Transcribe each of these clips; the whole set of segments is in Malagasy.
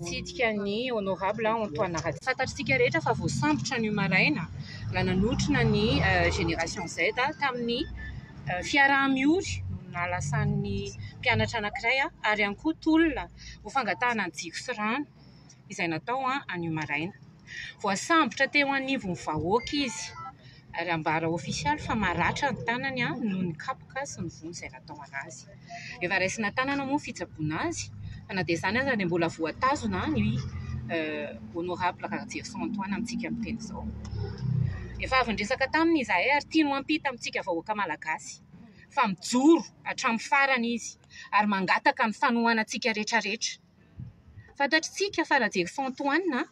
Tsika ny honorable Antoine Radjy. Fantatritsika rehetra fa voasambotra ny maraina raha nanotrona ny génération Z tamin'ny fiaraha-miory nalasan'ny mpianatra anankiray ary ihany koa tolona ho fangatahana ny jiro sy rano izay natao anio maraina. Voasambotra teo anivon'ny vahoaka izy ary ambara ofisialy fa maratra ny tanany noho ny kapoka sy ny vony izay natao anazy. Efa raisina tanana moa fitsaboana azy fa na dia izany aza dia mbola voatazona ny honorable Radjy Antoine amintsika amin'ny teny izao. Efa avy nresaka taminy izahay ary tiany hampita amintsika vahoaka malagasy fa mijoro hatramin'ny farany izy ary mangataka ny fanohanantsika rehetrarehetra. Fantatritsika fa Radjy Antoine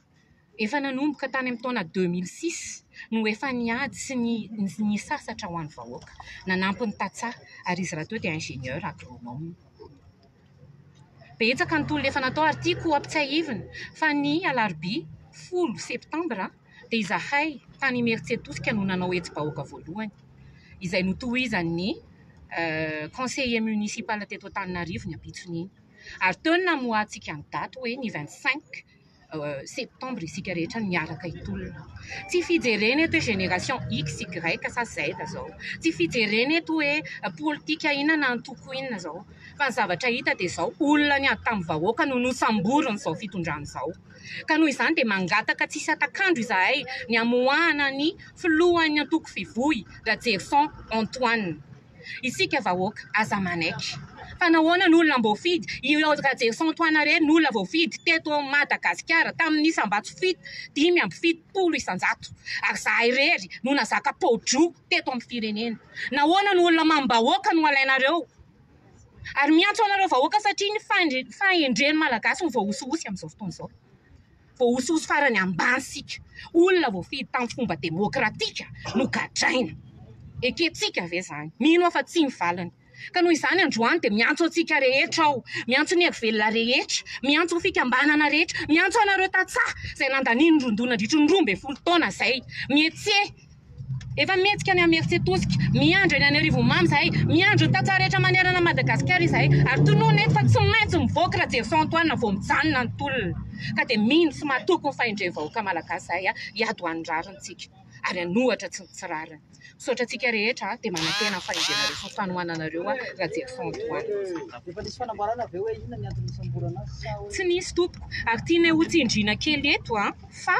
efa nanomboka tany amin'ny taona 2006 no efa niady sy ny sasatra ho an'ny vahoaka. Nanampy ny tantsaha ary izy raha toa dia ingénieur agronome. Betsaka ny tolona efa natao ary tiako ampitsahivina fa ny alarobia 10 septambra dia izahay tany Imerintsiatosika no nanao hetsy-bahoaka voalohany izay notohizan'ny conseiller municipal teto Antananarivo ny Ampitsoniny. Ary teo ny namoahantsika ny daty hoe ny 25 septambra isika rehetra niaraka hitolona. Tsy fijerena eto hoe génération X, Y sa Z zao. Tsy fijerena eto hoe politika inona na antoko inona zao. Fa ny zavatra hita dia izao olona niady tamin'ny vahoaka no nosamborona izao fitondrana izao. Ka noho izany dia mangataka tsisy atakandro izahay ny amoahana ny filohan'ny antoko fivohy Radjy Antoine. Isika vahoaka aza manaiky. Fa nahoana ny olona mboafidy Radjy Antoine reny ny olona voafidy teto Madagasikara tamin'ny isambato 570 isanjato. Ary zahay rery no nazaka podro teto amin'ny firenena. Nahoana ny olona mambahoaka no alainareo? Ary miantso anareo vahoaka satria ny fahendreny malagasy no voaosihosy amin'izao fotoana izao. Voaosihosy farany ambany sika. Olona voafidy tamin'ny fomba demokratika no gadraina. Eketsika ve zany? Mino fa tsy mivalana. Ka noho izany androany dia miantso antsika rehetra ao, miantso ny velona rehetra, miantso ny fikambanana rehetra, miantso anareo tantsaha izay nandaniany ny rondonandritro ny 12 taona izay. Mietse, efa mihetsika ny Imerintsiatosika, miandry ny Anarivomamy izahay, miandry ny tantsaha rehetra manerana Madagasikara izahay, ary tonoana eto fa tsy maintsy mivoaka Radjy Antoine vao mijanona ny tolona. Ka dia mino sy mahatoky ny fahendren'ny vahoaka malagasy izahay hiady ho an'ny rarintsika ary hanohatra tsy ny tsirariny. Misaotra antsika rehetra dia manantena ny fahendrenareo sy ny fanohananareo Radjy Antoine. Tsy nisy tompoko ary tiana ho tsindriana kely eto fa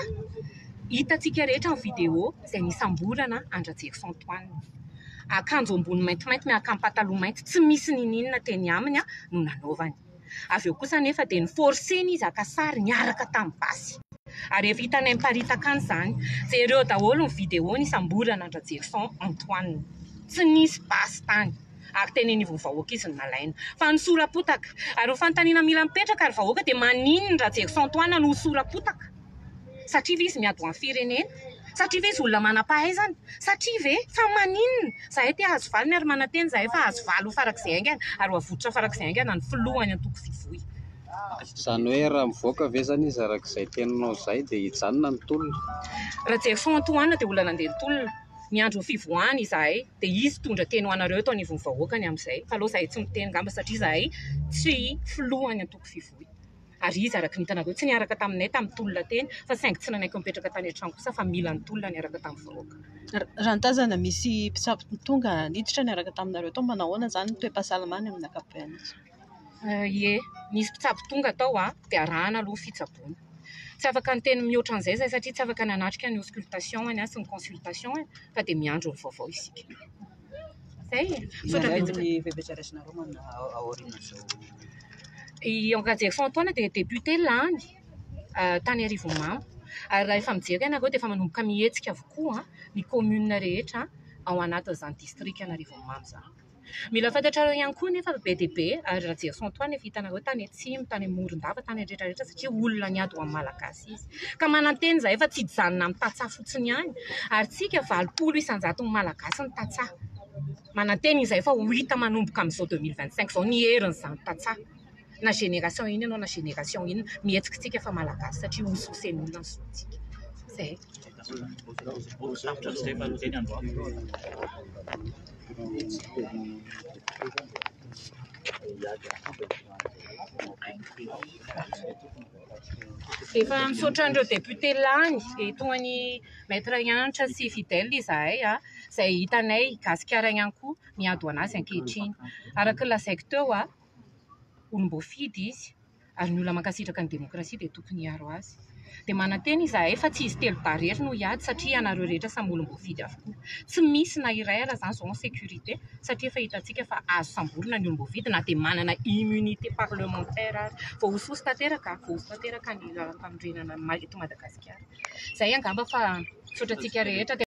hitantsika rehetra ny vidéo izay nisamborana Radjy Antoine. Akanjo ambony maintimainty miaraka amin'ny pataloha mainty tsy misy ninina teny aminy no nanaovany. Avy eo kosa nefa dia niforseny izy haka sary niaraka tamin'ny basy. Ary efa hitanay miparitaka any izany. Jereo daholo ny vidéo nisamborana Radjy Antoine. Tsy nisy basy tany. Ary tenenivon'ny vahoaka izy ny nalaina. Fa ny sorapotaka. Ary ny fanontaniana mila mipetraka ary vahoaka dia manino ny Radjy Antoine no sorapotaka. Satria ve izy miady ho amin'ny firenena? Satria ve izy olona manam-pahaizana? Satria ve fa maninona? Zahay te hahazo valiny ary mananteny zahay fa hahazo valo ho farak'izay aingana ary ho avotra farak'izay aingana ny filohany antoko fivohy. Izany hoe raha mivoaka ve zany izy arak'izay teninao izay dia hijanona ny tolona? Radjy Antoine dia olona nandeha tolona. Niandro ny fivoahany izahay dia izy tondra teny ho anareo tao anivon'ny vahoakany amin'izay. Fa aloha zahay tsy miteny ngamba satria zahay tsy filohany antoko fivohy. Ary izy araka ny hitanareo tsy niaraka taminay tamin'ny tolona teny fa saingy tsy nanaiky mipetraka tany an-trano kosa fa mila ny tolona niaraka tamin'ny vahoaka. Raha ny tazana misy mpitsabo tonga niditra niaraka taminareo tao manahoana zany toe-pahasalamany amin'ny ankapobeny? Ie, nisy mpitsabo tonga tao dia arahana aloha fitsaboana. Tsy afaka ny teny mihoatra an'izay zahay satria tsy afaka nanatrika ny auscultation sy ny consultation fa dia miandro ny vaovao isika. Zay. Radjy Antoine dia député lany tany Arivomamy. Ary raha efa mijery ianareo dia efa manomboka mihetsika avokoa ny commune rehetra ao anatin'izany district Anarivomamy izany. Mila fantatrareo ihany koa nefa be dia be ary Radjy Antoine efa hitanareo tany Atsimo, tany Morondava, tany rehetrarehetra satria olona niady ho amin'ny malagasy izy. Ka mananteny izahay fa tsy hijanona amin'ny tantsaha fotsiny ihany ary tsika 80 isanjato ny malagasy ny tantsaha. Mananteny izahay fa ho hita manomboka amin'izao 2025 izao ny herin'izany tantsaha. Na génération iny ianao na génération iny mihetsika tsika fa malagasy satria ososen'ny olona ny soatsika. Zay. Efa misaotra an'ireo député lany toany maître Nianitra sy Fidèle izahay izay hitanay gasikara ihany koa miado anazy ankehitriny. Araka ny lazaiko teo olom-boafidy izy ary ny olona mankasitraka ny demokrasia dia tokony hiaro azy. Dia manantena izahay fa tsy izy telo darery no hiady satria anareo rehetra samy olom-boafidy avokoa. Tsy misy na iray ara zany zao en sécurité satria efa hitantsika fa azo samborina ny olom-boafidy na dia manana immunité parlementaire ary voahososo tanteraka ny famitrenana eto Madagasikara. Izay angamba fa misaotra antsika rehetra.